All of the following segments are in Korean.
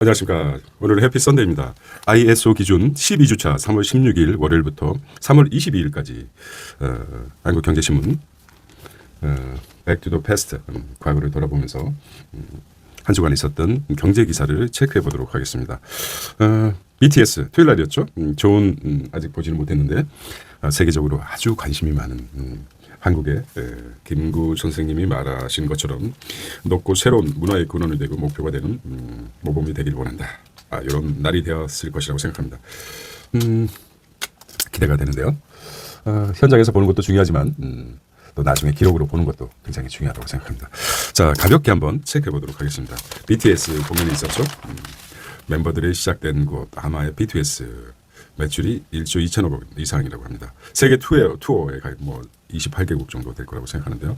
안녕하십니까. 오늘은 해피 선데이입니다. ISO 기준 12주차 3월 16일 월요일부터 3월 22일까지 한국경제신문 Back to the Past 과거를 돌아보면서 한 주간 있었던 경제 기사를 체크해 보도록 하겠습니다. BTS 토요일 날이었죠. 좋은 아직 보지는 못했는데 세계적으로 아주 관심이 많은 한국의 김구 선생님이 말하신 것처럼 높고 새로운 문화의 근원이 되고 목표가 되는 모범이 되길 원한다. 이런 날이 되었을 것이라고 생각합니다. 기대가 되는데요. 현장에서 보는 것도 중요하지만 또 나중에 기록으로 보는 것도 굉장히 중요하다고 생각합니다. 자, 가볍게 한번 체크해 보도록 하겠습니다. BTS 공연이 있었죠. 멤버들이 시작된 곳 아마의 BTS 매출이 1조 2천억 이상이라고 합니다. 세계 투어에 28개국 정도 될 거라고 생각하는데요.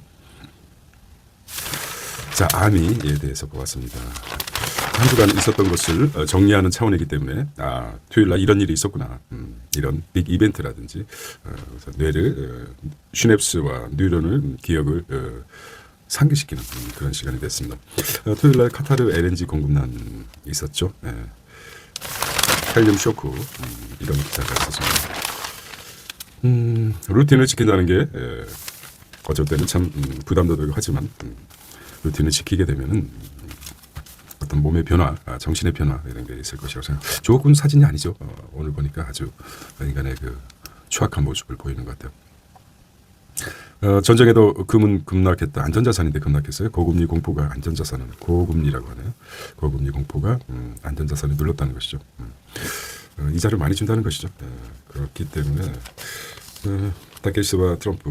자, 아미에 대해서 보았습니다. 한 주간 있었던 것을 정리하는 차원이기 때문에 토요일 날 이런 일이 있었구나. 이런 빅 이벤트라든지 뇌를 시냅스와 뉴런을 기억을 상기시키는 그런 시간이 됐습니다. 토요일 날 카타르 LNG 공급난 있었죠. 헬륨 쇼크 이런 기사가 있었습니다. 루틴을 지킨다는 게 어쩔 때는 참 부담도 되고 하지만 루틴을 지키게 되면은 어떤 몸의 변화, 정신의 변화 이런 게 있을 것이라고 생각합니다. 좋은 사진이 아니죠. 오늘 보니까 아주 인간의 그 추악한 모습을 보이는 것 같아요. 전쟁에도 금은 급락했다. 안전자산인데 급락했어요. 고금리 공포가 안전자산은 고금리라고 하네요. 고금리 공포가 안전자산을 눌렀다는 것이죠. 이자를 많이 준다는 것이죠. 그렇기 때문에 타케시와 트럼프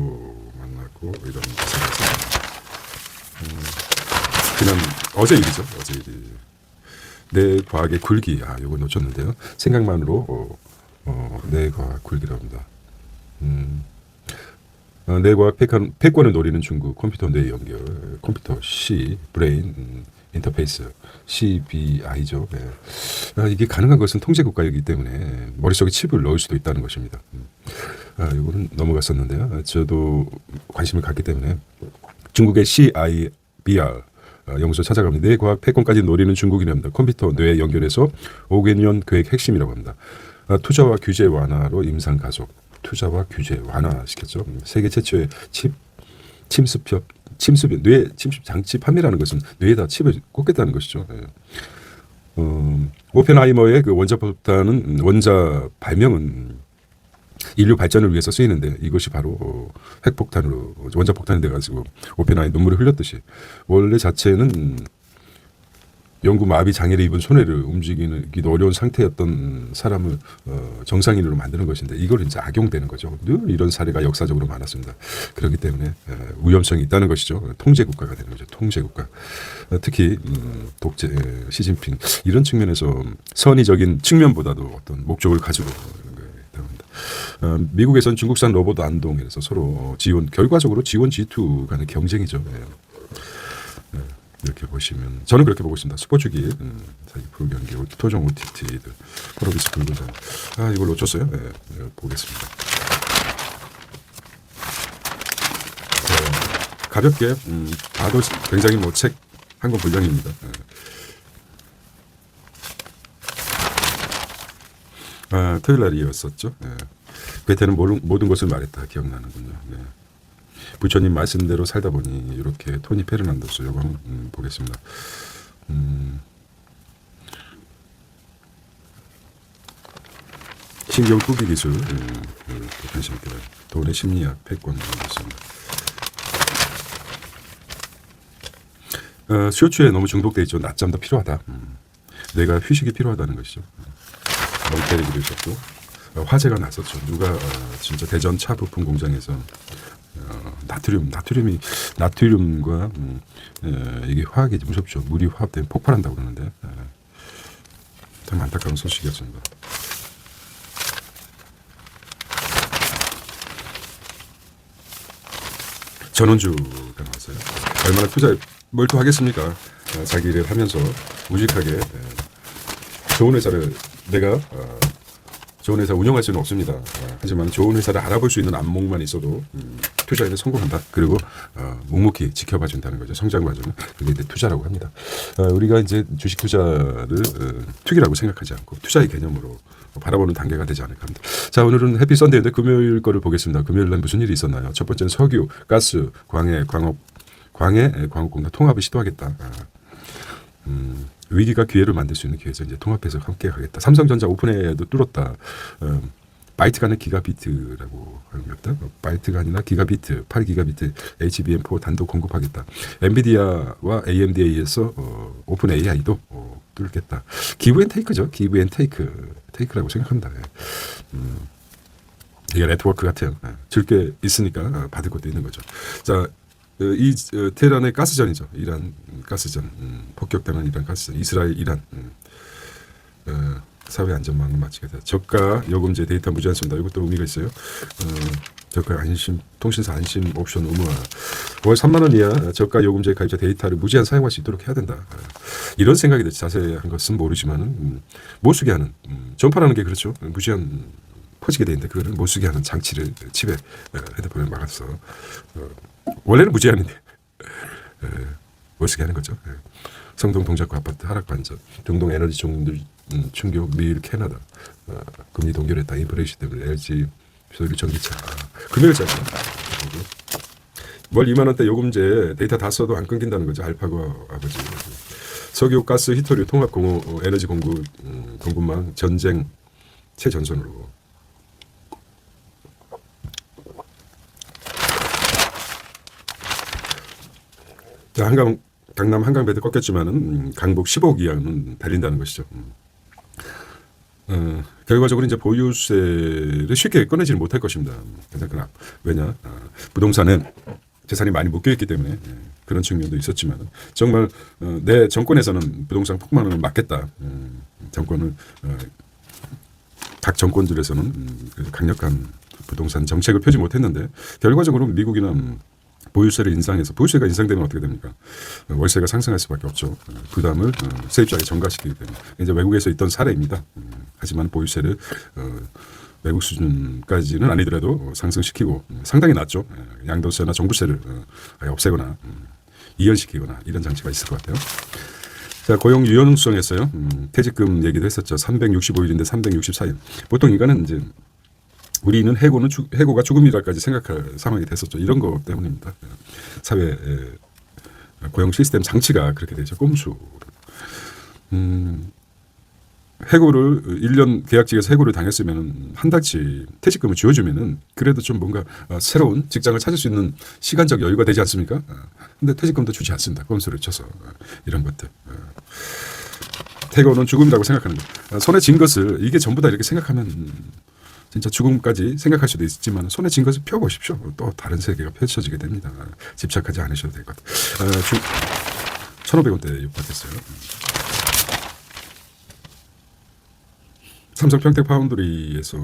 만났고 이런 기사가 있습니다. 지난 어제 일이죠. 어제 일이 내 과학의 굴기. 이거 놓쳤는데요. 생각만으로 내 과학 굴기라고 합니다. 뇌과학 패권을 노리는 중국 컴퓨터 뇌 연결 컴퓨터 C 브레인 인터페이스 CBI죠. 이게 가능한 것은 통제 국가이기 때문에 머릿속에 칩을 넣을 수도 있다는 것입니다. 이거는 넘어갔었는데요. 저도 관심을 갖기 때문에 중국의 CIBR 연구소 찾아갑니다. 뇌과학 패권까지 노리는 중국이랍니다. 컴퓨터 뇌 연결해서 5개 년 계획 핵심이라고 합니다. 투자와 규제 완화로 임상 가속. 투자와 규제 완화시켰죠. 세계 최초의 침습 뇌 침습 장치 판매라는 것은 뇌에다 칩을 꽂겠다는 것이죠. 오펜하이머의 그 원자 발명은 인류 발전을 위해서 쓰이는데 이것이 바로 핵폭탄으로 원자폭탄이 돼가지고 오펜하이 눈물을 흘렸듯이 원래 자체는 영구 마비 장애를 입은 손해를 움직이기도 어려운 상태였던 사람을 정상인으로 만드는 것인데 이걸 이제 악용되는 거죠. 늘 이런 사례가 역사적으로 많았습니다. 그렇기 때문에 위험성이 있다는 것이죠. 통제 국가가 되는 거죠. 통제 국가. 특히 독재 시진핑 이런 측면에서 선의적인 측면보다도 어떤 목적을 가지고 있다고 합니다. 미국에선 중국산 로봇 안동에서 서로 결과적으로 지원 G2 간의 경쟁이죠. 이렇게 보시면 저는 그렇게 보고 있습니다. 스포츠기, 불경기, 토종 OTT들, 프로비스 불구장. 이걸 놓쳤어요. 보겠습니다. 가볍게 봐도 굉장히 책 한 권 분량입니다. 토요일 날이었었죠. 베테는 모든 것을 말했다. 기억나는군요. 부처님 말씀대로 살다 보니 이렇게 토니 페르난도스 요거 한번 보겠습니다. 신경 꾸기 기술 관심 있게 돈의 심리학 패권 있습니다. 쇼츠에 너무 중독돼 있죠. 낮잠도 필요하다. 내가 휴식이 필요하다는 것이죠. 너무 때리기도 있었고 화재가 났었죠. 누가 진짜 대전 차 부품 공장에서 나트륨과 이게 화학이 무섭죠. 물이 화합되면 폭발한다고 그러는데 참 안타까운 소식이었습니다. 전원주가 나왔어요. 얼마나 투자에 몰두하겠습니까? 자기 일을 하면서 우직하게 좋은 회사를 내가 좋은 회사 운영할 수는 없습니다. 하지만 좋은 회사를 알아볼 수 있는 안목만 있어도 투자에는 성공한다. 그리고 묵묵히 지켜봐 준다는 거죠. 성장 과정은 그게 이제 투자라고 합니다. 우리가 이제 주식 투자를 투기라고 생각하지 않고 투자의 개념으로 바라보는 단계가 되지 않을까 합니다. 자, 오늘은 해피 선데이인데 금요일 거를 보겠습니다. 금요일 날 무슨 일이 있었나요? 첫 번째는 석유, 가스, 광해, 광업공단 통합을 시도하겠다. 위기가 기회를 만들 수 있는 기회에서 이제 통합해서 함께 가겠다. 삼성전자 오픈에도 뚫었다. 바이트가 아니라 기가비트라고 하는 겁니다. 바이트가 아니라 기가비트, 8기가비트 HBM4 단독 공급하겠다. 엔비디아와 AMD에서 오픈 AI도 뚫겠다. 기브 앤 테이크죠. 기브 앤 테이크라고 생각합니다. 이게 네트워크 같아요. 줄 게 있으니까 받을 것도 있는 거죠. 자, 이 테헤란의 가스전이죠. 이란 가스전, 폭격당한 이란 가스전, 이스라엘 이란 사회 안전망을 마치게 돼. 저가 요금제 데이터 무제한 쏜다. 이것도 의미가 있어요. 저가 안심 통신사 안심 옵션 의무화. 월 3만 원 이하 저가 요금제 가입자 데이터를 무제한 사용할 수 있도록 해야 된다. 이런 생각이 들지. 자세한 것은 모르지만은 못 쓰게 하는 전파라는 게 그렇죠. 무제한 퍼지게 돼 있는데 그거를 못 쓰게 하는 장치를 칩에 헤드폰에 막아서 원래는 무제한인데 못 쓰게 하는 거죠. 성동 동작구 아파트 하락 반전, 중동 에너지 충격, 미일 캐나다 금리 동결했다. 인플레이션 때문에 LG 소유 전기차 금요일자죠. 월 2만 원대 요금제 데이터 다 써도 안 끊긴다는 거죠. 알파고 아버지. 석유, 가스, 히토류, 통합 공업, 에너지 공급망 전쟁 최전선으로. 자, 강남 한강배도 꺾였지만은 강북 15억 이하는 달린다는 것이죠. 결과적으로 이제 보유세를 쉽게 꺼내지는 못할 것입니다. 왜냐? 부동산에 재산이 많이 묶여있기 때문에 그런 측면도 있었지만 정말 내 정권에서는 부동산 폭망을 막겠다. 정권을 각 정권들에서는 강력한 부동산 정책을 펴지 못했는데 결과적으로 미국이나 보유세를 인상해서 보유세가 인상되면 어떻게 됩니까? 월세가 상승할 수밖에 없죠. 부담을 세입자에게 전가시키기 때문에 이제 외국에서 있던 사례입니다. 하지만 보유세를 외국 수준까지는 아니더라도 상승시키고 상당히 낮죠. 양도세나 종부세를 아예 없애거나 이연시키거나 이런 장치가 있을 것 같아요. 자, 고용 유연성에서요. 퇴직금 얘기도 했었죠. 365일인데 364일. 보통 인간은 이제 우리는 해고가 죽음이라까지 생각할 상황이 됐었죠. 이런 것 때문입니다. 사회 고용 시스템 장치가 그렇게 되죠. 꼼수. 해고를 1년 계약직에서 해고를 당했으면 한 달치 퇴직금을 쥐어주면은 그래도 좀 뭔가 새로운 직장을 찾을 수 있는 시간적 여유가 되지 않습니까? 근데 퇴직금도 주지 않습니다. 꼼수를 쳐서 이런 것들. 해고는 죽음이라고 생각하는 거. 손에 쥔 것을 이게 전부 다 이렇게 생각하면 진짜 죽음까지 생각할 수도 있지만 손에 쥔 것을 펴보십시오. 또 다른 세계가 펼쳐지게 됩니다. 집착하지 않으셔도 될 것 같아요. 1,500원대 육박했어요. 삼성 평택 파운드리에서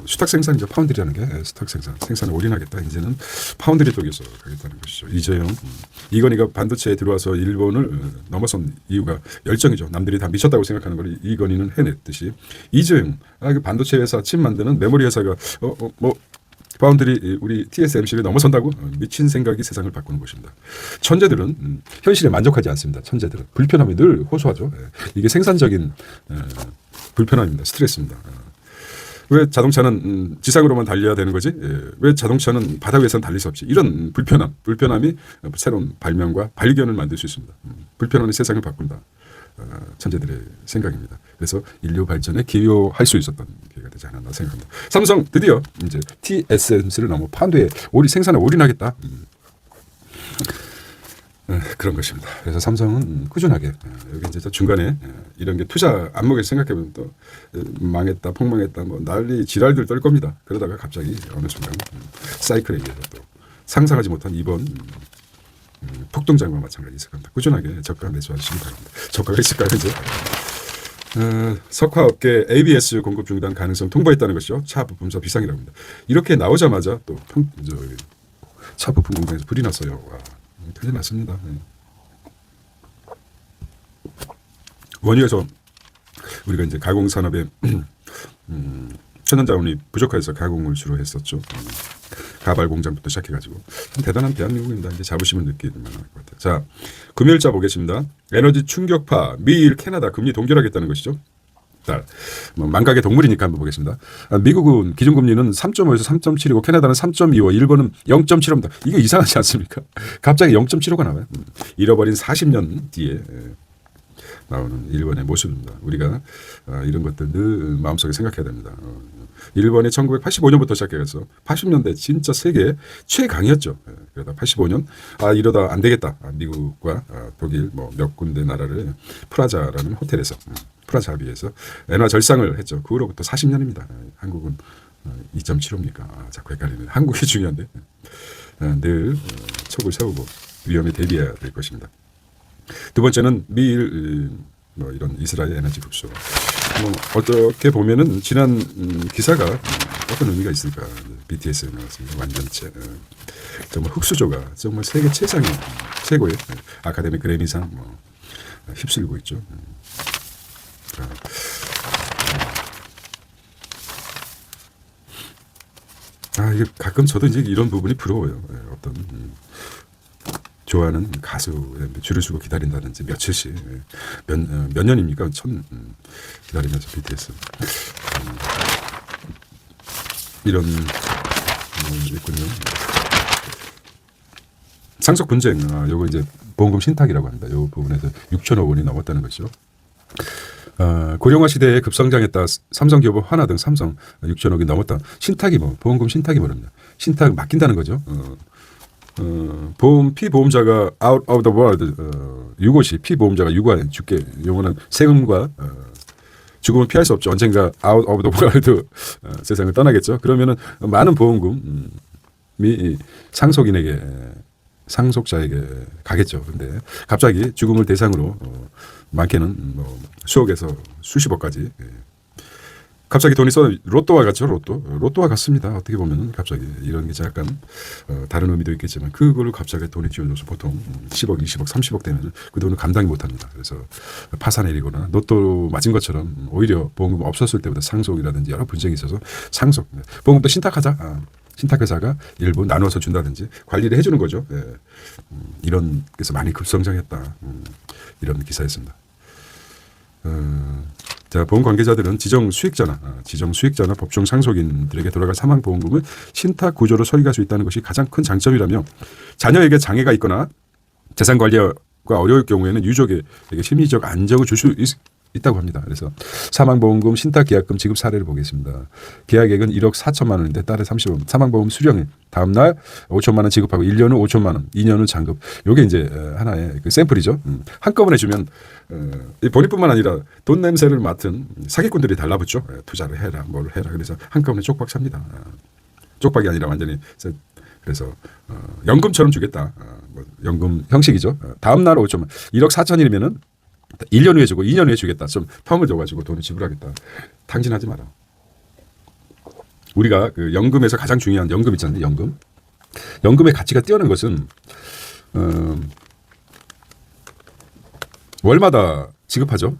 수탁 생산이죠. 파운드리라는 게 수탁 생산을 올인하겠다. 이제는 파운드리 쪽에서 가겠다는 것이죠. 이재용, 이건희가 반도체에 들어와서 일본을 넘어선 이유가 열정이죠. 남들이 다 미쳤다고 생각하는 걸 이건희는 해냈듯이 이재용, 그 반도체 회사 칩 만드는 메모리 회사가 파운드리 우리 TSMC를 넘어선다고 미친 생각이 세상을 바꾸는 것입니다. 천재들은 현실에 만족하지 않습니다. 천재들은 불편함이 늘 호소하죠. 이게 생산적인 불편함입니다. 스트레스입니다. 왜 자동차는 지상으로만 달려야 되는 거지? 왜 자동차는 바다 위에서는 달릴 수 없지? 이런 불편함이 새로운 발명과 발견을 만들 수 있습니다. 불편함이 세상을 바꾼다. 천재들의 생각입니다. 그래서 인류 발전에 기여할 수 있었던 기회가 되지 않았나 생각합니다. 삼성 드디어 이제 TSMC를 넘어 파운드에 생산에 올인하겠다. 그런 것입니다. 그래서 삼성은 꾸준하게 여기 이제 중간에 이런 게 투자 안목에서 생각해보면 또 망했다, 폭망했다, 뭐 난리 지랄들 떨 겁니다. 그러다가 갑자기 어느 순간 사이클에 의해서 또 상상하지 못한 이번 폭등장과 마찬가지 있을 겁니다. 꾸준하게 저가 매수하시기 바랍니다. 저가가 있을까요 이제? 석화업계 ABS 공급 중단 가능성 통보했다는 것이죠. 차 부품사 비상이라고 합니다. 이렇게 나오자마자 또 차 부품 공장에서 불이 났어요. 와, 큰일 났습니다. 원유에서 우리가 이제 가공산업에 천연자원이 부족해서 가공을 주로 했었죠. 가발 공장부터 시작해가지고 참 대단한 대한민국입니다. 이제 자부심을 느끼면 할 것 같아요. 자, 금요일자 보겠습니다. 에너지 충격파, 미일, 캐나다 금리 동결하겠다는 것이죠. 자, 뭐 망각의 동물이니까 한번 보겠습니다. 미국은 기준금리는 3.5에서 3.7이고 캐나다는 3.25, 일본은 0.75입니다. 이게 이상하지 않습니까? 갑자기 0.75가 나와요. 잃어버린 40년 뒤에 나오는 일본의 모습입니다. 우리가 이런 것들 늘 마음속에 생각해야 됩니다. 일본이 1985년부터 시작해서 80년대 진짜 세계 최강이었죠. 그러다 85년 이러다 안 되겠다. 미국과 독일 뭐 몇 군데 나라를 프라자라는 호텔에서 프라자 합의에서 엔화 절상을 했죠. 그 후로부터 40년입니다. 한국은 2.75입니까? 자꾸 헷갈리네. 한국이 중요한데 늘 촉을 세우고 위험에 대비해야 될 것입니다. 두 번째는 미일 뭐 이런 이스라엘 에너지 급소. 뭐 어떻게 보면은 지난 기사가 어떤 의미가 있을까? BTS에 나왔습니다. 완전체. 정말 흑수저가 정말 세계 최고의 아카데미 그래미상 뭐 휩쓸고 있죠. 이게 가끔 저도 이제 이런 부분이 부러워요. 어떤 좋아하는 가수 줄을 서고 기다린다든지 며칠씩 몇 년입니까? 기다리면서 BTS 이런 있군요. 상속 분쟁 요거 이제 보험금 신탁이라고 합니다. 요 부분에서 6천억 원이 넘었다는 것이죠. 고령화 시대에 급성장했다. 삼성기업, 하나 등 삼성 6천억이 넘었다. 신탁이 뭐 보험금 신탁이 뭐랍니다. 신탁 맡긴다는 거죠. 피보험자가 out of the world 유고시 피보험자가 유고해 죽게 요거는 세금과 죽음을 피할 수 없죠. 언젠가 out of the world 세상을 떠나겠죠. 그러면은 많은 보험금이 상속자에게 가겠죠. 근데 갑자기 죽음을 대상으로 많게는 뭐 수억에서 수십억까지 갑자기 돈이 써 로또와 같죠. 로또와 같습니다. 어떻게 보면은 갑자기 이런 게 약간 다른 의미도 있겠지만 그거를 갑자기 돈이 쥐어줘서 보통 10억, 20억, 30억 되면 그 돈을 감당이 못합니다. 그래서 파산해리거나 로또 맞은 것처럼 오히려 보험금 없었을 때보다 상속이라든지 여러 분쟁이 있어서 보험금도 신탁하자. 신탁회사가 일부 나눠서 준다든지 관리를 해주는 거죠. 이런 그래서 많이 급성장했다. 이런 기사였습니다. 자, 보험 관계자들은 지정 수익자나 법정 상속인들에게 돌아갈 사망 보험금을 신탁 구조로 설계할 수 있다는 것이 가장 큰 장점이라며 자녀에게 장애가 있거나 재산 관리가 어려울 경우에는 유족에게 심리적 안정을 줄 수 있다고 합니다. 그래서 사망보험금 신탁계약금 지급 사례를 보겠습니다. 계약액은 1억 4천만 원인데 딸의 30원 사망보험 수령일 다음 날 5천만 원 지급하고 1년 후 5천만 원 2년 후 잔급. 이게 이제 하나의 그 샘플이죠. 한꺼번에 주면 본인뿐만 아니라 돈 냄새를 맡은 사기꾼들이 달라붙죠. 투자를 해라 뭘 해라. 그래서 한꺼번에 쪽박 삽니다. 쪽박이 아니라 완전히 그래서 연금처럼 주겠다. 연금 형식이죠. 다음 날 5천만 1억 4천이면은 1년 후에 주고 2년 후에 주겠다. 좀 텀을 줘가지고 돈을 지불하겠다. 탕진하지 마라. 우리가 그 연금에서 가장 중요한 연금 있잖아요. 연금의 가치가 뛰어난 것은 월마다 지급하죠.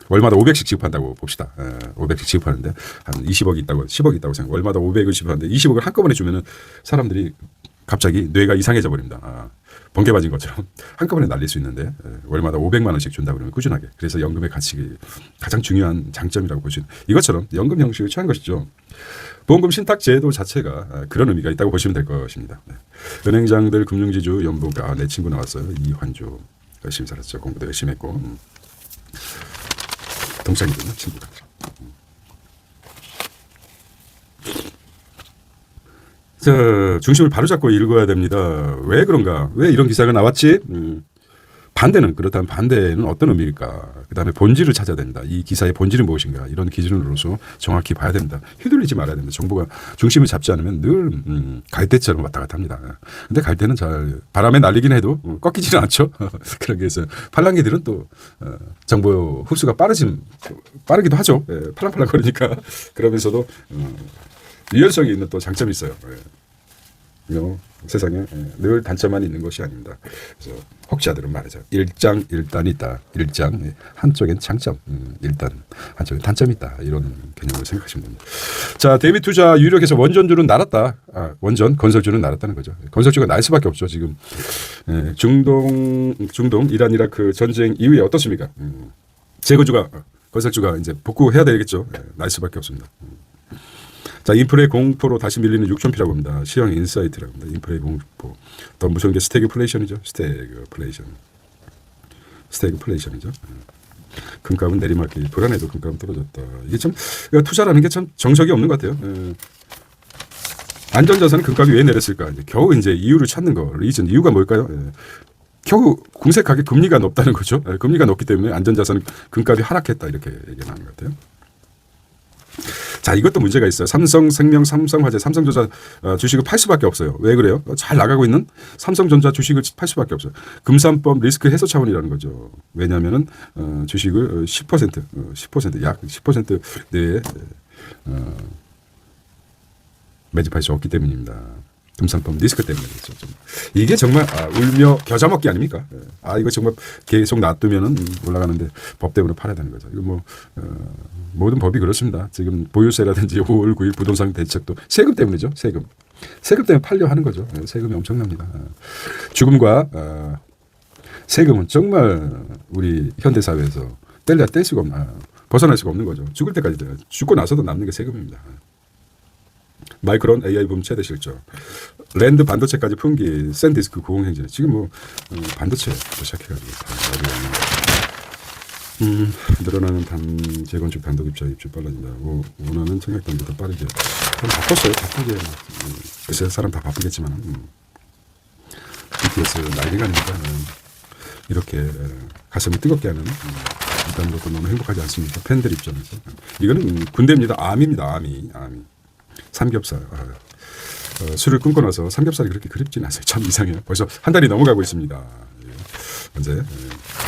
월마다 500씩 지급한다고 봅시다. 500씩 지급하는데 한 20억이 있다고 10억이 있다고 생각. 월마다 500을 지급하는데 20억을 한꺼번에 주면은 사람들이 갑자기 뇌가 이상해져 버립니다. 번개 맞은 것처럼 한꺼번에 날릴 수 있는데 월마다 500만 원씩 준다 그러면 꾸준하게. 그래서 연금의 가치 가장 중요한 장점이라고 볼 수 있는 이것처럼 연금 형식을 취한 것이죠. 보험금 신탁 제도 자체가 그런 의미가 있다고 보시면 될 것입니다. 은행장들 금융지주 연보가 내 친구 나왔어요. 이환주 열심히 살았죠. 공부도 열심히 했고 동창이거든요. 친구가. 자, 중심을 바로잡고 읽어야 됩니다. 왜 그런가? 왜 이런 기사가 나왔지? 반대는 그렇다면 반대는 어떤 의미일까? 그다음에 본질을 찾아야 된다. 이 기사의 본질은 무엇인가? 이런 기준으로서 정확히 봐야 된다. 휘둘리지 말아야 된다. 정보가 중심을 잡지 않으면 늘 갈대처럼 왔다 갔다 합니다. 근데 갈대는 잘 바람에 날리긴 해도 꺾이지는 않죠. 그러기 위해서 팔랑귀들은 또 정보 흡수가 빠르기도 하죠. 팔랑팔랑 거리니까. 그러면서도 유연성이 있는 또 장점이 있어요. 세상에 늘 단점만 있는 것이 아닙니다. 그래서 혹자들은 말이죠. 일장일단이 있다. 일장 한쪽엔 장점, 일단 한쪽엔 단점이 있다. 이런 개념으로 생각하시면 됩니다. 자, 대미 투자 유력해서 원전주는 날았다. 원전 건설주는 날았다는 거죠. 건설주가 날 수밖에 없죠. 지금 중동 이란 이라크 전쟁 이후에 어떻습니까? 재건주가 건설주가 이제 복구해야 되겠죠. 날 수밖에 없습니다. 자, 인플레 공포로 다시 밀리는 6,000피라고 합니다. 시황 인사이트라고 합니다. 인플레 공포. 더 무서운 게 스태그플레이션이죠. 스태그플레이션이죠. 금값은 내리막이 불안해도 금값은 떨어졌다. 이게 참 투자라는 게 참 정석이 없는 것 같아요. 안전자산은 금값이 왜 내렸을까? 겨우 이제 이유를 찾는 거. 이유가 뭘까요? 겨우 궁색하게 금리가 높다는 거죠. 금리가 높기 때문에 안전자산은 금값이 하락했다 이렇게 얘기하는 것 같아요. 자, 이것도 문제가 있어요. 삼성생명, 삼성화재, 삼성전자 주식을 팔 수밖에 없어요. 왜 그래요? 잘 나가고 있는 삼성전자 주식을 팔 수밖에 없어요. 금산법 리스크 해소 차원이라는 거죠. 왜냐하면은 주식을 10%, 약 10% 내에 매집할 수 없기 때문입니다. 금산법 리스크 때문에 그렇죠. 이게 정말 울며 겨자 먹기 아닙니까? 이거 정말 계속 놔두면은 올라가는데 법 때문에 팔아야 되는 거죠. 이거 모든 법이 그렇습니다. 지금 보유세라든지 5월 9일 부동산 대책도 세금 때문이죠. 세금 때문에 팔려 하는 거죠. 세금이 엄청납니다. 죽음과 세금은 정말 우리 현대 사회에서 뗄 수가 없나 벗어날 수가 없는 거죠. 죽을 때까지 돼요. 죽고 나서도 남는 게 세금입니다. 마이크론 AI 붐 최대 실적, 랜드 반도체까지 풍기, 샌디스크 고공행진. 지금 반도체부터 시작해가지고 늘어나는 재건축 단독 입주 빨라진다. 원하는 청약단보다 빠르게. 바빴어요. 바쁘게. 글쎄 사람 다 바쁘겠지만 BTS 난리가 납니다. 이렇게 가슴을 뜨겁게 하는 일단 것도 너무 행복하지 않습니까? 팬들 입장에서. 이거는 군대입니다. 암입니다. 아미. 삼겹살. 술을 끊고 나서 삼겹살이 그렇게 그립진 않아요. 참 이상해요. 벌써 한 달이 넘어가고 있습니다. 언제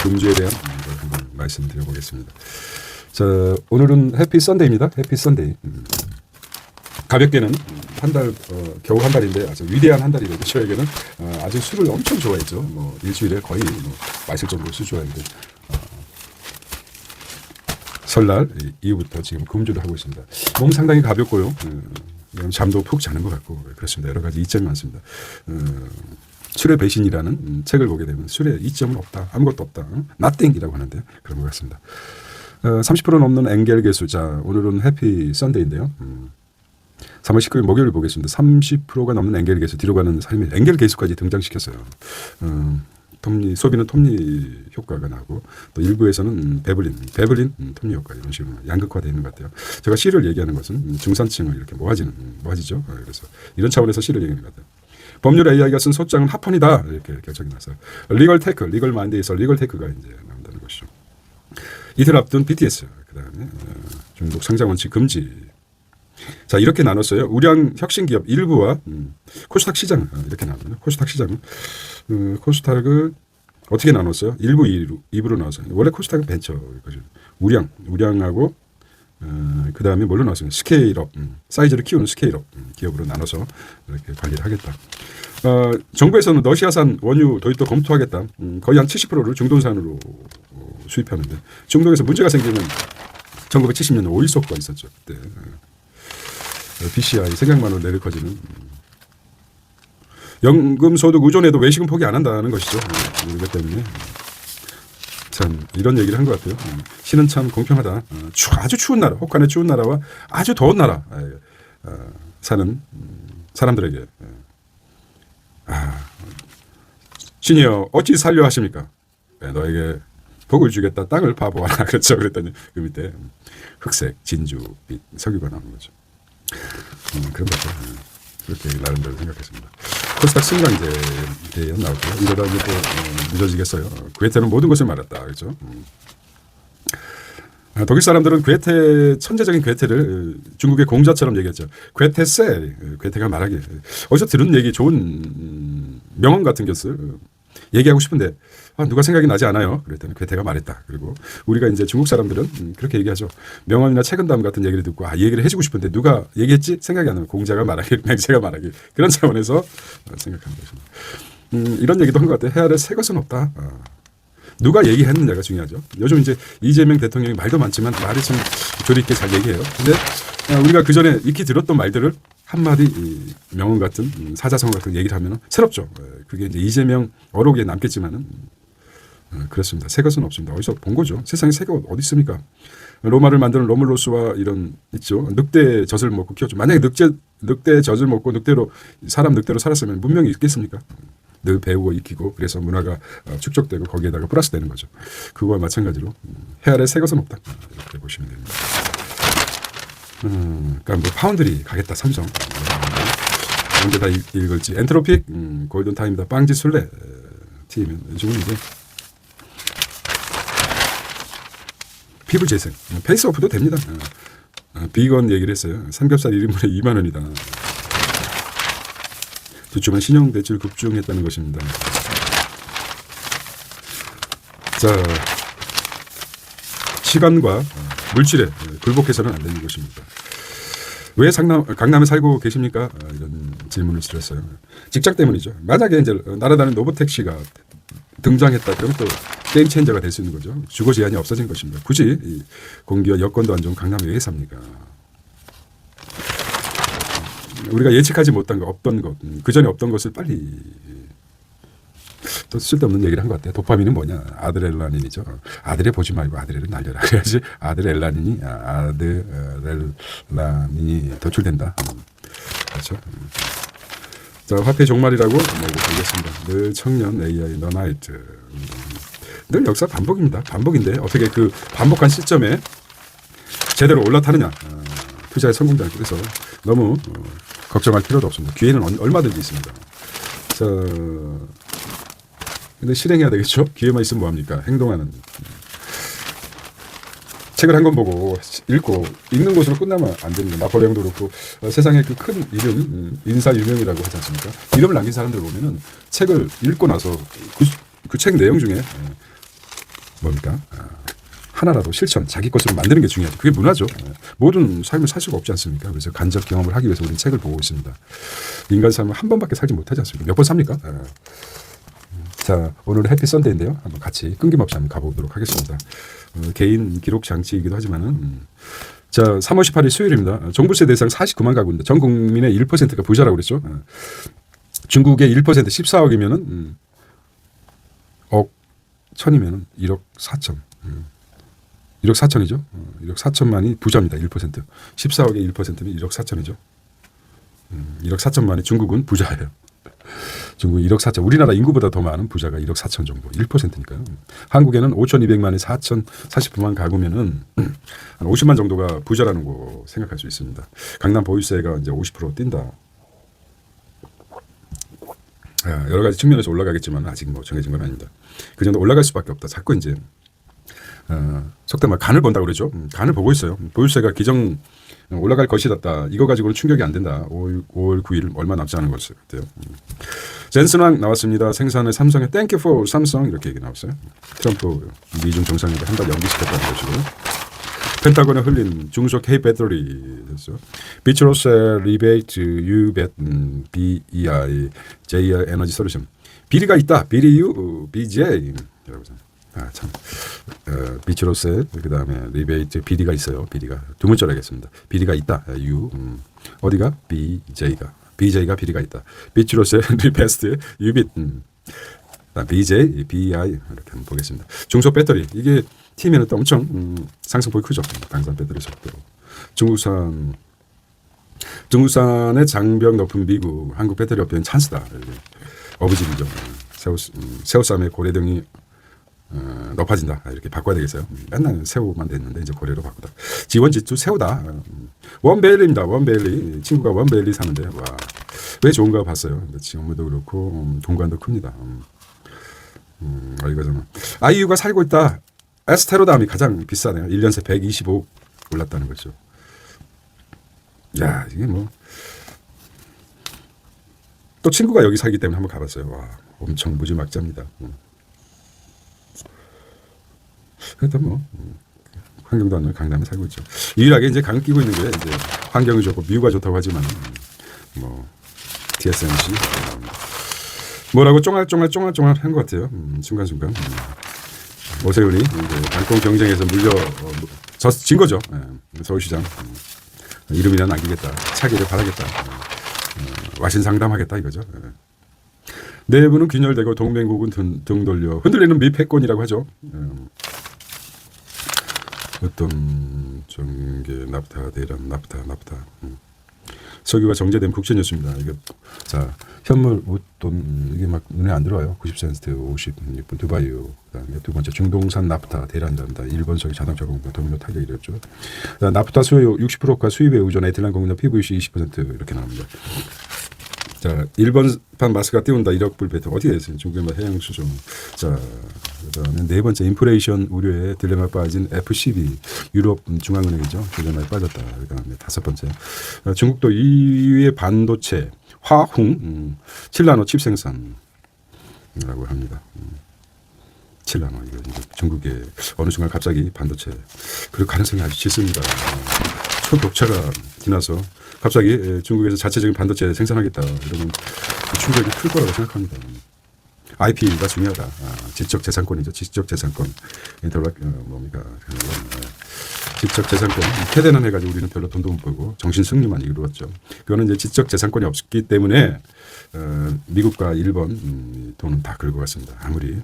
금주에 대한 걸 한번 말씀드려보겠습니다. 자, 오늘은 해피 선데이입니다. 해피 선데이. 가볍게는 한 달, 겨우 한 달인데 아주 위대한 한 달이거든요. 저에게는 아주 술을 엄청 좋아했죠. 일주일에 거의 마실 정도로 술 좋아했는데 설날 이후부터 지금 금주를 하고 있습니다. 몸 상당히 가볍고요. 잠도 푹 자는 것 같고 그렇습니다. 여러 가지 이점이 많습니다. 술의 배신이라는 책을 보게 되면 술에 이점은 없다. 아무것도 없다. nothing이라고 하는데 그런 것 같습니다. 30% 넘는 엔겔 개수. 자, 오늘은 해피 선데이인데요. 3월 19일 목요일 보겠습니다. 30%가 넘는 엔겔 개수. 뒤로 가는 삶의 엔겔 개수까지 등장시켰어요. 소비는 톱니 효과가 나고 또 일부에서는 베블린 톱니 효과 이런 식으로 양극화되어 있는 것 같아요. 제가 C를 얘기하는 것은 중산층을 이렇게 모아지죠. 그래서 이런 차원에서 C를 얘기하는 것 같아요. 법률 AI가 쓴 소장은 합헌이다 이렇게 결정이 났어요. 리걸 마인드에서 리걸 테크가 이제 나온다는 것이죠. 이틀 앞둔 BTS 그다음에 중국 상장 원칙 금지. 자, 이렇게 나눴어요. 우량 혁신기업 일부와 코스닥 시장 이렇게 나누면 코스닥 시장은 코스닥을 어떻게 나눴어요? 1부, 2부로 나왔어요. 원래 코스닥은 벤처거든요. 우량하고 그 다음에 뭘로 나왔어요? 스케일업, 사이즈를 키우는 스케일업 기업으로 나눠서 이렇게 관리를 하겠다. 정부에서는 러시아산 원유 도입도 검토하겠다. 거의 한 70%를 중동산으로 수입하는데 중동에서 문제가 생기면 1970년 오일 속가 있었죠. 그때 BCI 생각만으로 내릴 커지는 연금소득 의존에도 외식은 포기 안 한다는 것이죠. 이것 때문에 참 이런 얘기를 한 것 같아요. 신은 참 공평하다. 아주 추운 나라, 혹한의 추운 나라와 아주 더운 나라 사는 사람들에게 신이여 어찌 살려 하십니까? 너에게 복을 주겠다. 땅을 파보아라. 그렇죠. 그랬더니 그 밑에 흑색 진주빛 석유가 나오는 거죠. 그런 것 같아요. 그렇게 나름대로 생각했습니다. 코스닥 승강제 나오고요. 이러다 이제 또 늦어지겠어요. 괴테는 모든 것을 말했다. 그렇죠. 독일 사람들은 괴테, 천재적인 괴테를 중국의 공자처럼 얘기했죠. 괴테세, 괴테가 말하기. 어디서 들은 얘기 좋은 명언 같은 것을 얘기하고 싶은데 누가 생각이 나지 않아요. 그랬더니 괴테가 말했다. 그리고 우리가 이제 중국 사람들은 그렇게 얘기하죠. 명언이나 책은담 같은 얘기를 듣고 이 얘기를 해주고 싶은데 누가 얘기했지 생각이 안 나면 공자가 말하길 맹세가 말하길 그런 차원에서 생각하는 것입니다. 이런 얘기도 한 것 같아요. 해 아래 새 것은 없다. 누가 얘기했느냐가 중요하죠. 요즘 이제 이재명 대통령이 말도 많지만 말이 참 조리 있게 잘 얘기해요. 근데 우리가 그 전에 익히 들었던 말들을 한마디 명언 같은 사자성 같은 얘기를 하면 새롭죠. 그게 이제 이재명 어록에 남겠지만은 그렇습니다. 새 것은 없습니다. 어디서 본 거죠. 세상에 새가 어디 있습니까? 로마를 만드는 로물로스와 이런 있죠. 늑대 젖을 먹고 키웠죠. 만약에 늑대 젖을 먹고 사람 늑대로 살았으면 문명이 있겠습니까? 늘 배우고 익히고 그래서 문화가 축적되고 거기에다가 플러스되는 거죠. 그거와 마찬가지로 해 아래 새 것은 없다. 이렇게 보시면 됩니다. 그러니까 뭐 파운드리 가겠다 삼성. 언제 다 읽을지. 엔트로픽 골든타임이다. 빵지 술래 팀은 요즘은 이제 피부 재생 페이스오프도 됩니다. 비건 얘기를 했어요. 삼겹살 1인분에 2만 원이다. 두 주간 신용 대출 급증했다는 것입니다. 자, 시간과 물질에 굴복해서는 안 되는 것입니다. 왜 강남에 살고 계십니까? 이런 질문을 드렸어요. 직장 때문이죠. 만약에 이제 날아다니는 로보택시가 등장했다 그러면 또 게임 체인저가 될 수 있는 거죠. 주거 제한이 없어진 것입니다. 굳이 공기와 여건도 안 좋은 강남에 왜 삽니까? 우리가 예측하지 못한 것, 없던 것, 그 전에 없던 것을 빨리 또 쓸데없는 얘기를 한 것 같아요. 도파민은 뭐냐? 아드레날린이죠. 아드레 보지 말고 아드레를 날려라. 그래야지 아드레날린이 도출된다. 그렇죠. 자, 화폐 종말이라고 보겠습니다. 늘 청년 AI 너나이트. 늘 역사 반복입니다. 반복인데 어떻게 그 반복한 시점에 제대로 올라타느냐. 투자에 성공자. 그래서 너무 걱정할 필요도 없습니다. 기회는 얼마든지 있습니다. 자, 근데 실행해야 되겠죠? 기회만 있으면 뭐합니까? 행동하는. 책을 한 권 보고 읽고 읽는 것으로 끝나면 안 됩니다. 나폴레옹도 그렇고 세상에 그 큰 이름 인사 유명이라고 하지 않습니까? 이름을 남긴 사람들 보면은 책을 읽고 나서 그 책 내용 중에 뭡니까? 하나라도 실천, 자기 것으로 만드는 게 중요하죠. 그게 문화죠. 모든 삶을 살 수가 없지 않습니까? 그래서 간접 경험을 하기 위해서 우리는 책을 보고 있습니다. 인간 삶은 한 번밖에 살지 못하지 않습니까? 몇 번 삽니까? 자, 오늘은 해피 선데이인데요. 한번 같이 끊김없이 한번 가보도록 하겠습니다. 개인 기록 장치이기도 하지만은 자, 3월 18일 수요일입니다. 종부세 대상 49만 가구인데 전 국민의 1%가 부자라고 그랬죠. 중국의 1% 14억이면은 억 천이면은 1억 4천. 1억 4천이죠. 1억 4천만이 부자입니다. 1%. 14억의 1%면 1억 4천이죠. 1억 4천만이 중국은 부자예요. 중국 1억 4천. 우리나라 인구보다 더 많은 부자가 1억 4천 정도. 1%니까요. 한국에는 5,200만에 4,049만 가구면은 한 50만 정도가 부자라는 거 생각할 수 있습니다. 강남 보유세가 이제 50% 뛴다. 여러 가지 측면에서 올라가겠지만 아직 뭐 정해진 건 아닙니다. 그 정도 올라갈 수밖에 없다. 자꾸 이제 속된 말 간을 본다고 그러죠. 간을 보고 있어요. 보유세가 기정 올라갈 것이다. 이거 가지고는 충격이 안 된다. 5월 9일 얼마 남지 않은 것 같아요. 젠슨왕 나왔습니다. 생산의 삼성의 땡큐 포 삼성 이렇게 얘기 나왔어요. 트럼프 미중 정상회담 한 달 연기시켰다는 것이고 펜타곤에 흘린 중속 K 배터리 됐죠. 비추로셀 리베이트 유벳 BEI JI 에너지 솔루션 비리가 있다. 비리유 BJ 참 비추로셀 그다음에 리베이트 비리가 있어요. 비리가 두 문자로 하겠습니다. 비리가 있다. 유 어디가 BJ가 비리가 있다. 비추로셀 리베스트 유빗 BJ BI 이렇게 한번 보겠습니다. 중속 배터리 이게 팀에는 또 엄청 상승폭이 크죠. 방산 배터리 속도. 중국산의 장벽 높은 미국 한국 배터리 업계는 찬스다. 어부집이죠. 새우쌈에 고래 등이 높아진다. 이렇게 바꿔야 되겠어요. 맨날 새우만 됐는데 이제 고래로 바꾸다. 지원 지투 새우다. 원베일리입니다. 원베일리 친구가 원베일리 사는데 와, 왜 좋은가 봤어요. 지원무도 그렇고 공간도 큽니다. 이거 좀 아이유가 살고 있다. 에스테로담이 가장 비싸네요. 1년 새 125억 올랐다는 거죠. 야, 이게 뭐 또 친구가 여기 살기 때문에 한번 가봤어요. 와. 엄청 무지막지합니다. 하여튼 뭐 환경도 안 좋은 강남에 살고 있죠. 유일하게 이제 강 끼고 있는 게 이제 환경이 좋고 뷰가 좋다고 하지만 뭐 TSMC 뭐라고 쫑알쫑알 한 것 같아요. 순간순간 오세훈이 당권 경쟁에서 진 거죠. 서울시장 이름이나 남기겠다, 차기를 바라겠다, 와신상담하겠다 이거죠. 내부는 균열되고 동맹국은 등 돌려 흔들리는 미패권이라고 하죠. 어떤 정계 납타 대란 납타 석유가 정제된 국제뉴스입니다. 이게 자 현물 웃돈 이게 막 눈에 안 들어와요. 90센트 56분 두바이요. 그다음에 두 번째 중동산 납타 대란단다. 일본 석유 자동차 공급 도미노 타격이랬죠. 납타 수요 60%가 수입에 의존해 에틸렌 공급 PVC 20% 이렇게 나옵니다. 자, 일본판 마스가 띄운다 1억 불 배터 어디에 있어요? 중국의 해양 수종. 자, 그다음에 네 번째 인플레이션 우려에 딜레마에 빠진 FCB 유럽 중앙은행이죠. 딜레마에 빠졌다. 그다음에 다섯 번째 중국도 2위의 반도체 화흥 7나노 칩 생산이라고 합니다. 7나노 이거 중국의 어느 순간 갑자기 반도체 그럴 가능성이 아주 짙습니다. 초격차가 지나서 갑자기 중국에서 자체적인 반도체 생산하겠다 이러면 충격이 클 거라고 생각합니다. IP가 중요하다. 지적 재산권이죠. 지적 재산권. 뭡니까? 지적 재산권. 캐대는 해가지고 우리는 별로 돈도 못 벌고 정신 승리만 이루었죠. 그거는 이제 지적 재산권이 없기 때문에 미국과 일본 돈은 다 긁어 갔습니다. 아무리.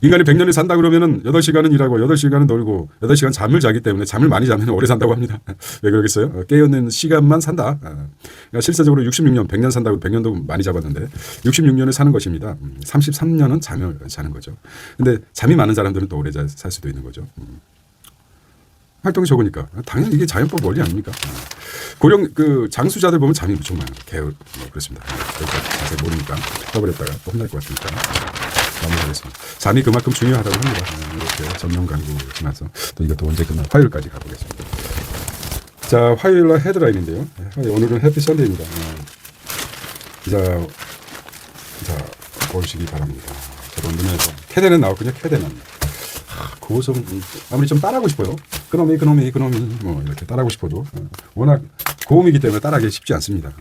인간이 100년을 산다 그러면은 8시간은 일하고 8시간은 놀고 8시간 잠을 자기 때문에 잠을 많이 자면 오래 산다고 합니다. 왜 그러겠어요? 깨어있는 시간만 산다. 그러니까 실제적으로 66년, 100년 산다고 100년도 많이 잡았는데 66년을 사는 것입니다. 33년은 잠을 자는 거죠. 근데 잠이 많은 사람들은 또 오래 살 수도 있는 거죠. 활동이 적으니까 당연히 이게 자연법 원리 아닙니까? 고령 장수자들 보면 잠이 무척 많아요. 개울 그렇습니다. 자세히 모르니까 떠버렸다가 또 혼날 것 같으니까. 넘어가겠습니다. 잠이 그만큼 중요하다고 합니다. 이렇게 전면 강구 지나서 또 이것도 언제 끝나 화요일까지 가보겠습니다. 자, 화요일날 헤드라인인데요. 오늘은 해피 선데이입니다. 자, 보시기 바랍니다. 저런 눈에서 캐대는 나왔군요. 캐대는 고성 아무리 좀 따라하고 싶어요. 그놈이 뭐 이렇게 따라하고 싶어도 워낙 고음이기 때문에 따라하기 쉽지 않습니다.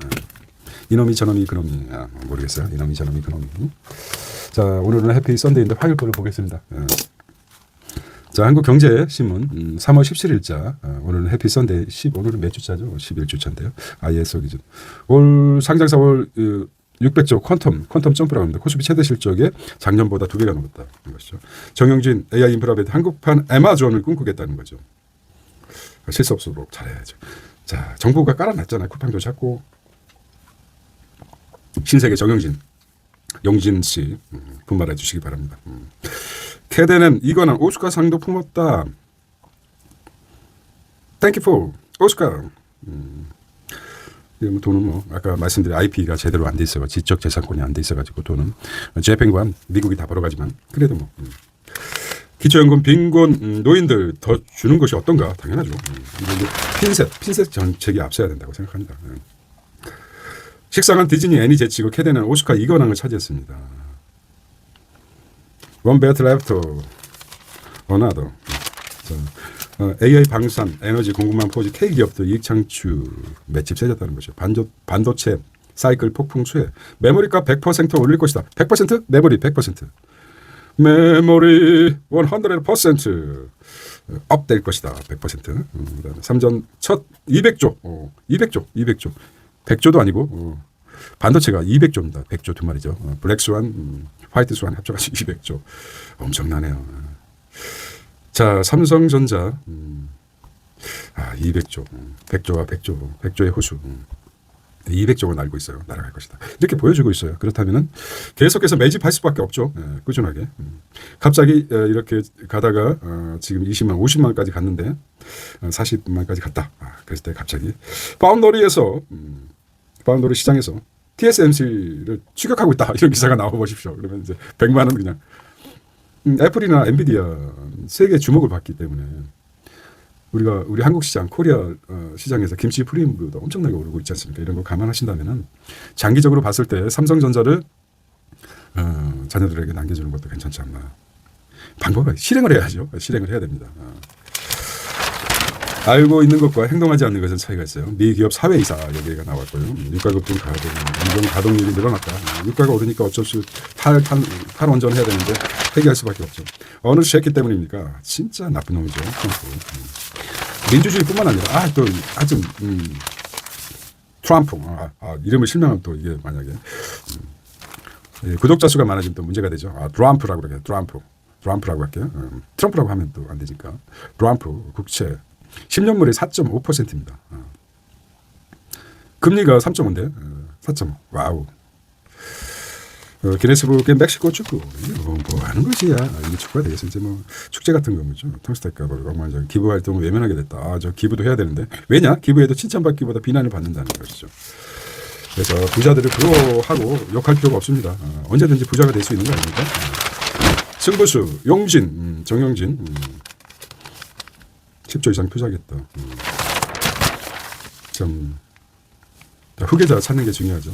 이놈이 저놈이 그놈이 모르겠어요. 이놈이 저놈이 그놈이. 자, 오늘은 해피 선데이인데 화요일 거를 보겠습니다. 자, 한국경제신문 3월 17일자 오늘은 해피 선데이 오늘은 몇 주차죠? 11주차인데요. ISO 기준. 올 상장사 월 600조 퀀텀 점프라고 합니다. 코스피 최대 실적에 작년보다 2배가 넘었다는 것이죠. 정영진 AI 인프라베드 한국판 애마존을 꿈꾸겠다는 거죠. 실수 없도록 잘해야죠. 자, 정부가 깔아놨잖아요. 쿠팡도 잡고 신세계 정영진 영진 씨 분발해 주시기 바랍니다. 캐대는 이거는 오스카상도 품었다. Thank you for 오스카. 돈은 뭐 아까 말씀드린 IP가 제대로 안 돼 있어, 지적 재산권이 안 돼 있어가지고 돈은 재팬과 미국이 다 벌어가지만 그래도 뭐 기초연금 빈곤 노인들 더 주는 것이 어떤가 당연하죠. 핀셋 정책이 앞서야 된다고 생각합니다. 식상한 디즈니 애니 제치고 캐대는 오스카 2관왕을 차지했습니다. One battle after another. AI 방산, 에너지 공급망 포지 K기업도 이익 창출 맷집 세졌다는 거죠. 반도체 사이클 폭풍 수혜. 메모리값 100% 올릴 것이다. 100%? 메모리 100%. 메모리 100% 업될 것이다. 100%. 그다음에 삼전 첫 200조. 200조. 100조도 아니고 반도체가 200조입니다. 100조 두 마리죠. 블랙스완, 화이트스완 합쳐가지고 200조. 엄청나네요. 자, 삼성전자 200조, 100조와 100조의 호수 200조가 날고 있어요. 날아갈 것이다. 이렇게 보여주고 있어요. 그렇다면은 계속해서 매집할 수밖에 없죠. 꾸준하게. 갑자기 이렇게 가다가 지금 20만, 50만까지 갔는데 40만까지 갔다. 그랬을 때 갑자기 파운더리 시장에서 TSMC를 추격하고 있다. 이런 기사가 나와 보십시오. 그러면 이제 100만 원 그냥 애플이나 엔비디아 세계 주목을 받기 때문에 우리 한국 시장, 코리아 시장에서 김치 프리미엄도 엄청나게 오르고 있지 않습니까? 이런 거 감안하신다면은 장기적으로 봤을 때 삼성전자를 자녀들에게 남겨주는 것도 괜찮지 않나. 방법을 실행을 해야죠. 실행을 해야 됩니다. 알고 있는 것과 행동하지 않는 것은 차이가 있어요. 미 기업 사회이사 여기가 나왔고요. 유가급등 가동, 운전 가동률이 늘어났다. 유가가 오르니까 어쩔 수 탈원전 해야 되는데 회개할 수밖에 없죠. 어느 시했기 때문입니까? 진짜 나쁜 놈이죠. 민주주의뿐만 아니라 또 아주 트럼프 이름을 실명하면 또 이게 만약에 구독자 수가 많아지면 또 문제가 되죠. 트럼프라고 그래요. 트럼프라고 할게요. 트럼프라고 하면 또 안 되니까. 트럼프 국채 10년물이 4.5%입니다. 금리가 3.5인데 4.5. 와우. 기네스북의 멕시코 축구. 이게 뭐 하는 것이야. 이게 축구가 되겠어. 이제 뭐 축제 같은 거죠. 텅스테카를 엉망이죠. 기부 활동을 외면하게 됐다. 저 기부도 해야 되는데 왜냐? 기부해도 칭찬받기보다 비난을 받는다는 것이죠. 그래서 부자들을 부러워하고 욕할 필요가 없습니다. 언제든지 부자가 될 수 있는 거 아닙니까? 승부수 용진, 정용진 10조 이상 투자하겠다. 참 후계자 찾는 게 중요하죠.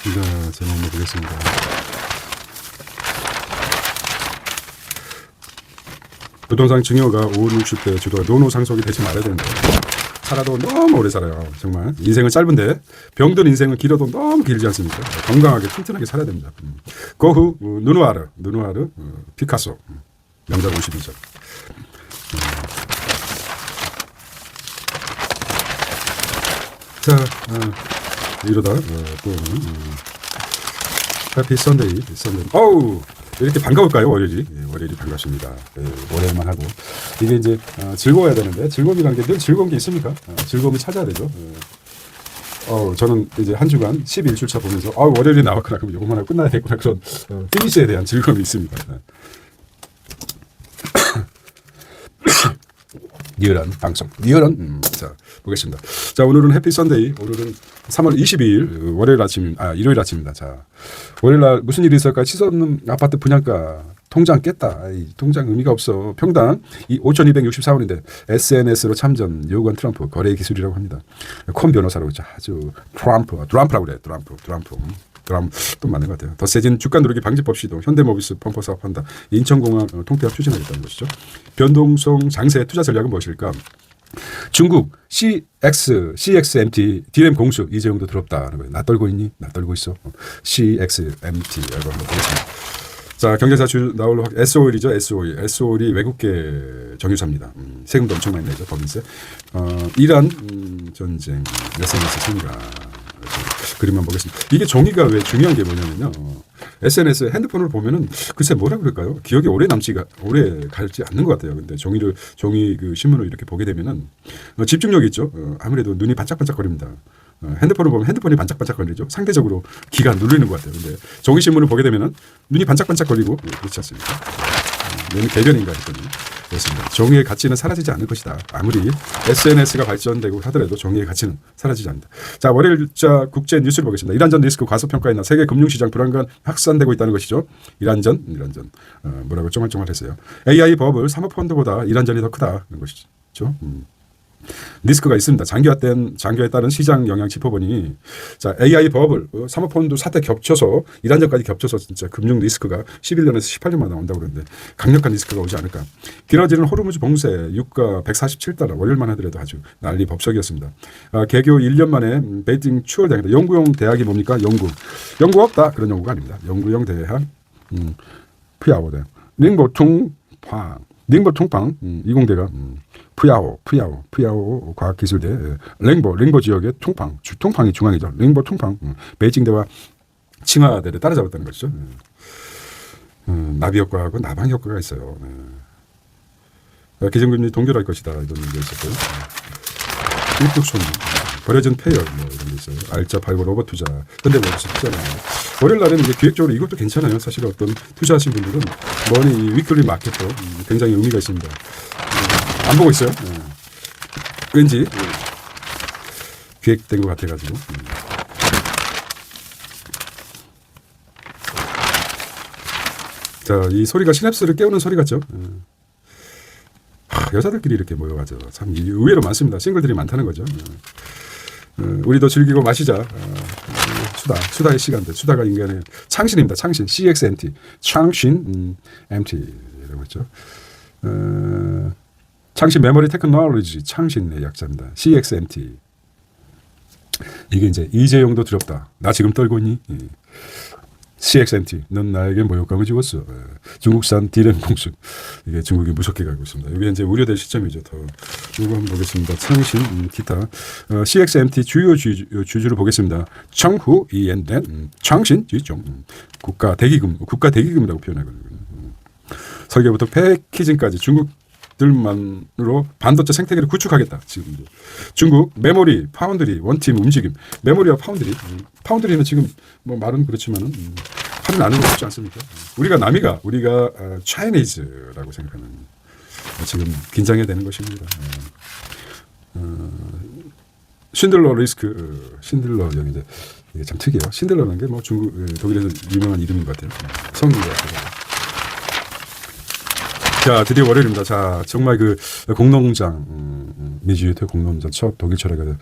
제가 제목 보겠습니다. 부동산 증여가 50, 60대 주도가 노노 상속이 되지 말아야 되는데 살아도 너무 오래 살아요. 정말 인생은 짧은데 병든 인생은 길어도 너무 길지 않습니까? 건강하게 튼튼하게 살아야 됩니다. 고흐, 누누아르, 피카소 명작 52점. 자, 이러다 또 해피 선데이. 어우, 이렇게 반가울까요? 월요일이. 월요일이 반갑습니다. 월요일만 하고 이게 이제 즐거워야 되는데 즐거움이라는 게 늘 즐거운 게 있습니까? 즐거움을 찾아야 되죠. 저는 이제 한 주간 12일주차 보면서 월요일이 나왔구나. 그럼 요것만 하고 끝나야겠구나. 그런 피니시에 대한 즐거움이 있습니다. 리얼한 방송. 자, 보겠습니다. 자, 오늘은 해피 선데이. 오늘은 3월 22일 월요일 아침, 일요일 아침입니다. 자, 월요일 날 무슨 일이 있을까? 시세 없는 아파트 분양가 통장 깼다. 통장 의미가 없어. 평당 5,264원인데 SNS로 참전 요구한 트럼프 거래 기술이라고 합니다. 콘 변호사로 아주 트럼프라고 그래. 트럼프. 또 맞는 것 같아요. 더 세진 주가 누르기 방지법 시도, 현대모비스 펌프 사업한다. 인천공항 통폐합 추진하겠다는 것이죠. 변동성 장세 투자 전략은 무엇일까? 중국 CXMT DRAM 공수 이재용도 들었다는 거예요. 나 떨고 있니? 나 떨고 있어. CXMT라고 한번 보겠습니다. 자, 경제사 주 나올 S-오일이죠. S-오일이 외국계 정유사입니다. 세금도 엄청 많이 내죠. 법인세. 이란 전쟁, SNS 생각. 그림만 보겠습니다. 이게 종이가 왜 중요한 게 뭐냐면요. SNS 핸드폰을 보면은 글쎄 뭐라 그럴까요? 기억이 오래 갈지 않는 것 같아요. 근데 종이 그 신문을 이렇게 보게 되면은 집중력이 있죠. 아무래도 눈이 반짝반짝거립니다. 핸드폰을 보면 핸드폰이 반짝반짝거리죠. 상대적으로 기가 눌리는 것 같아요. 근데 종이 신문을 보게 되면은 눈이 반짝반짝거리고 그렇지 않습니까? 얘는 개변인가 했더니 그렇습니다. 종이의 가치는 사라지지 않을 것이다. 아무리 SNS가 발전되고 하더라도 종이의 가치는 사라지지 않는다. 자, 월요일자 국제 뉴스를 보겠습니다. 이란전 리스크 과소평가이나 세계 금융시장 불안감 확산되고 있다는 것이죠. 이란전 뭐라고 쫑알쫑알했어요. AI 버블 사모펀드보다 이란전이 더 크다는 것이죠. 리스크가 있습니다. 장기화에 따른 시장 영향 짚어보니 자, AI 버블, 사모펀드 사태 겹쳐서 이란전까지 겹쳐서 진짜 금융 리스크가 11년에서 18년만 나온다고 그러는데 강력한 리스크가 오지 않을까. 길어지는 호르무즈 봉쇄, 유가 147달러 월요일만 하더라도 아주 난리 법석이었습니다. 개교 1년 만에 베이징 추월당했다. 연구용 대학이 뭡니까? 연구 없다. 그런 연구가 아닙니다. 연구용 대학 푸야오대 닝보通팡 이공대가 푸야오 과학기술대 랭보 지역의 통팡이 중앙이죠. 랭보 통팡 베이징대와 칭화대를 따라잡았다는 것이죠. 나비효과하고 나방효과가 있어요. 기준금리 동결할 것이다 이런 얘기가 있었고요. 일북손 버려진 폐열 이런 게 있어요. 알짜 팔고 로봇 투자 현대모비스 투자나 월요일 날에는 이제 기획적으로 이것도 괜찮아요. 사실 어떤 투자하신 분들은 머니 위클리 마켓도 굉장히 의미가 있습니다. 안 보고 있어요. 왠지 기획된 것 같아가지고. 자, 이 소리가 시냅스를 깨우는 소리 같죠. 여자들끼리 이렇게 모여가지고 참 의외로 많습니다. 싱글들이 많다는 거죠. 우리도 즐기고 마시자. 수다의 시간들. 수다가 인간의 창신입니다. 창신. CXNT. 창신 MT라고 했죠. 창신 메모리 테크놀로지 창신의 약자입니다. CXMT. 이게 이제 이재용도 두렵다. 나 지금 떨고 있니? CXMT. 넌 나에게 모욕감을 주었어. 중국산 디램 공수. 이게 중국이 무섭게 가고 있습니다. 이게 이제 우려될 시점이죠. 더 이거 한번 보겠습니다. 창신 기타. CXMT 주요 주주를 보겠습니다. 청후 이엔덴 창신 지종 국가 대기금이라고 표현하거든요. 설계부터 패키징까지 중국들만으로 반도체 생태계를 구축하겠다. 지금 중국 메모리 파운드리 원팀 움직임. 메모리와 파운드리는 지금 뭐 말은 그렇지만은 하는 않은 거 쉽지 않습니까? 우리가 차이니즈라고 생각하는 지금 긴장해야 되는 것입니다. 신들러 리스크 신들러 여기 이제 이게 참 특이해요. 신들러라는 게 뭐 중국 독일에서 유명한 이름인 것 같아요. 성인 것 같아요. 자, 드디어 월요일입니다. 자, 정말 그 공농장, 미주유태 공농장 첫 독일 철학가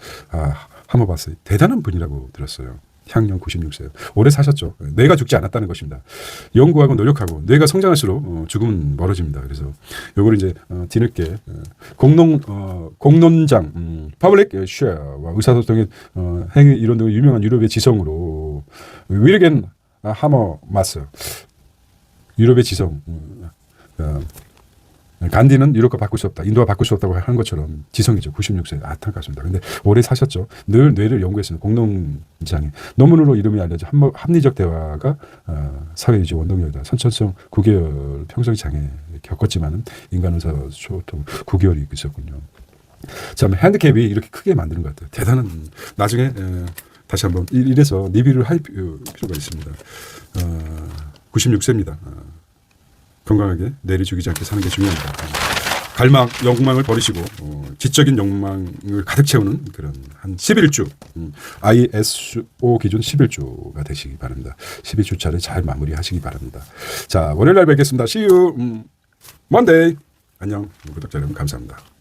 한번 봤어요. 대단한 분이라고 들었어요. 향년 96세요. 오래 사셨죠. 뇌가 죽지 않았다는 것입니다. 연구하고 노력하고 뇌가 성장할수록 죽음은 멀어집니다. 그래서 요거를 이제 뒤늦게 공농장, 퍼블릭 쉐어와 의사소통의 행위 이론 등의 유명한 유럽의 지성으로 위르겐 하머마스 유럽의 지성 간디는 유럽과 바꿀 수 없다. 인도와 바꿀 수 없다고 하는 것처럼 지성이죠. 96세 안타깝습니다. 근데 오래 사셨죠. 늘 뇌를 연구했습니다. 공농장에 논문으로 이름이 알려져 합리적 대화가 사회유지 원동력이다. 선천성 9개월 평생 장애 겪었지만은 인간의사 소통 9개월이 있었군요. 참 핸디캡이 이렇게 크게 만드는 것 같아요. 대단한 나중에 다시 한번 이래서 리뷰를 할 필요가 있습니다. 96세입니다. 건강하게 뇌를 죽이지 않게 사는 게 중요합니다. 갈망, 욕망을 버리시고 지적인 욕망을 가득 채우는 그런 한 11주 ISO 기준 11주가 되시기 바랍니다. 12주차를 잘 마무리하시기 바랍니다. 자, 월요일 날 뵙겠습니다. See you Monday. 안녕. 구독자 여러분 감사합니다.